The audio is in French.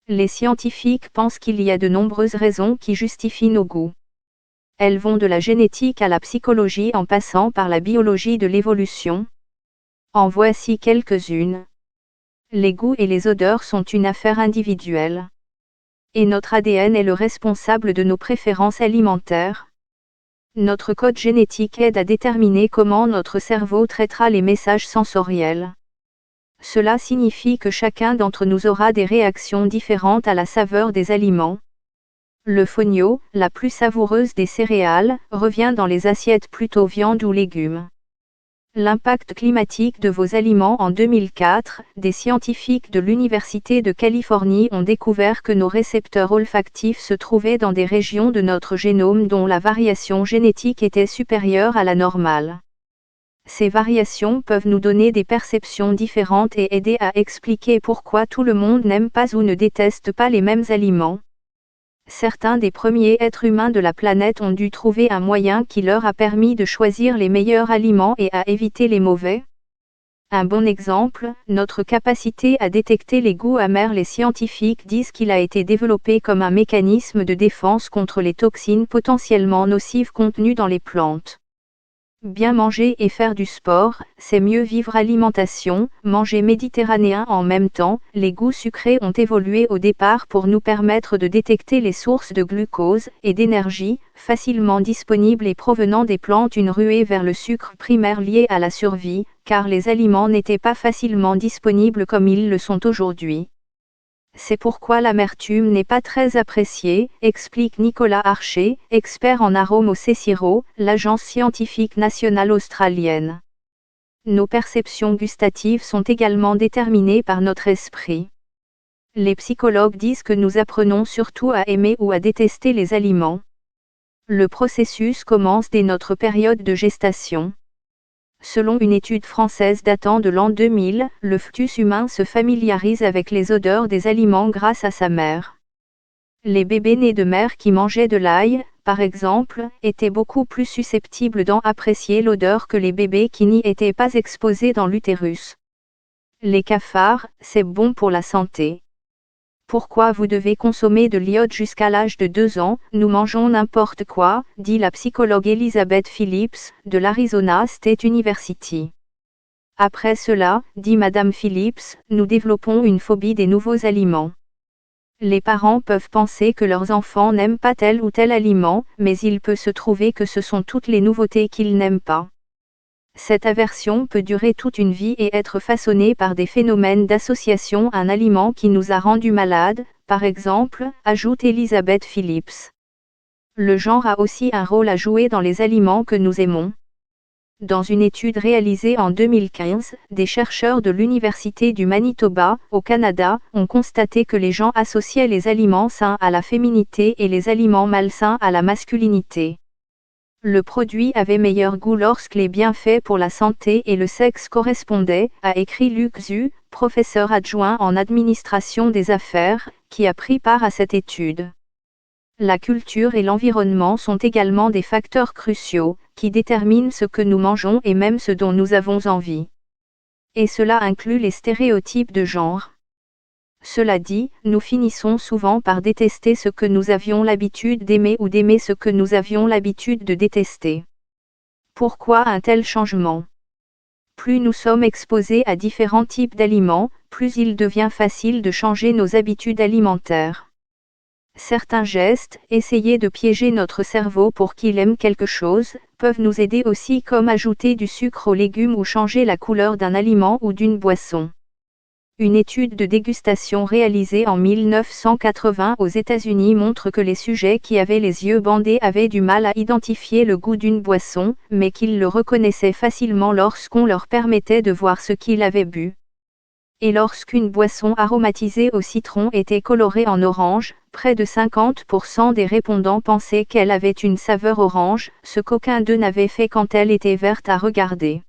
Les scientifiques pensent qu'il y a de nombreuses raisons qui justifient nos goûts. Elles vont de la génétique à la psychologie en passant par la biologie de l'évolution. En voici quelques-unes. Les goûts et les odeurs sont une affaire individuelle. Et notre ADN est le responsable de nos préférences alimentaires. Notre code génétique aide à déterminer comment notre cerveau traitera les messages sensoriels. Cela signifie que chacun d'entre nous aura des réactions différentes à la saveur des aliments. Le fonio, la plus savoureuse des céréales, revient dans les assiettes plutôt viande ou légumes. L'impact climatique de vos aliments. En 2004, des scientifiques de l'Université de Californie ont découvert que nos récepteurs olfactifs se trouvaient dans des régions de notre génome dont la variation génétique était supérieure à la normale. Ces variations peuvent nous donner des perceptions différentes et aider à expliquer pourquoi tout le monde n'aime pas ou ne déteste pas les mêmes aliments. Certains des premiers êtres humains de la planète ont dû trouver un moyen qui leur a permis de choisir les meilleurs aliments et à éviter les mauvais. Un bon exemple, notre capacité à détecter les goûts amers. Les scientifiques disent qu'il a été développé comme un mécanisme de défense contre les toxines potentiellement nocives contenues dans les plantes. Bien manger et faire du sport, c'est mieux vivre. Alimentation, manger méditerranéen. En même temps, les goûts sucrés ont évolué au départ pour nous permettre de détecter les sources de glucose et d'énergie, facilement disponibles et provenant des plantes. Une ruée vers le sucre primaire liée à la survie, car les aliments n'étaient pas facilement disponibles comme ils le sont aujourd'hui. C'est pourquoi l'amertume n'est pas très appréciée, explique Nicolas Archer, expert en arômes au CSIRO, l'agence scientifique nationale australienne. Nos perceptions gustatives sont également déterminées par notre esprit. Les psychologues disent que nous apprenons surtout à aimer ou à détester les aliments. Le processus commence dès notre période de gestation. Selon une étude française datant de l'an 2000, le fœtus humain se familiarise avec les odeurs des aliments grâce à sa mère. Les bébés nés de mères qui mangeaient de l'ail, par exemple, étaient beaucoup plus susceptibles d'en apprécier l'odeur que les bébés qui n'y étaient pas exposés dans l'utérus. Les cafards, c'est bon pour la santé. Pourquoi vous devez consommer de l'iode jusqu'à l'âge de 2 ans? Nous mangeons n'importe quoi, dit la psychologue Elizabeth Phillips, de l'Arizona State University. Après cela, dit Madame Phillips, nous développons une phobie des nouveaux aliments. Les parents peuvent penser que leurs enfants n'aiment pas tel ou tel aliment, mais il peut se trouver que ce sont toutes les nouveautés qu'ils n'aiment pas. Cette aversion peut durer toute une vie et être façonnée par des phénomènes d'association à un aliment qui nous a rendus malades, par exemple, ajoute Elizabeth Phillips. Le genre a aussi un rôle à jouer dans les aliments que nous aimons. Dans une étude réalisée en 2015, des chercheurs de l'Université du Manitoba, au Canada, ont constaté que les gens associaient les aliments sains à la féminité et les aliments malsains à la masculinité. Le produit avait meilleur goût lorsque les bienfaits pour la santé et le sexe correspondaient, a écrit Luc Zhu, professeur adjoint en administration des affaires, qui a pris part à cette étude. La culture et l'environnement sont également des facteurs cruciaux, qui déterminent ce que nous mangeons et même ce dont nous avons envie. Et cela inclut les stéréotypes de genre. Cela dit, nous finissons souvent par détester ce que nous avions l'habitude d'aimer ou d'aimer ce que nous avions l'habitude de détester. Pourquoi un tel changement? Plus nous sommes exposés à différents types d'aliments, plus il devient facile de changer nos habitudes alimentaires. Certains gestes, essayer de piéger notre cerveau pour qu'il aime quelque chose, peuvent nous aider aussi, comme ajouter du sucre aux légumes ou changer la couleur d'un aliment ou d'une boisson. Une étude de dégustation réalisée en 1980 aux États-Unis montre que les sujets qui avaient les yeux bandés avaient du mal à identifier le goût d'une boisson, mais qu'ils le reconnaissaient facilement lorsqu'on leur permettait de voir ce qu'ils avaient bu. Et lorsqu'une boisson aromatisée au citron était colorée en orange, près de 50% des répondants pensaient qu'elle avait une saveur orange, ce qu'aucun d'eux n'avait fait quand elle était verte à regarder.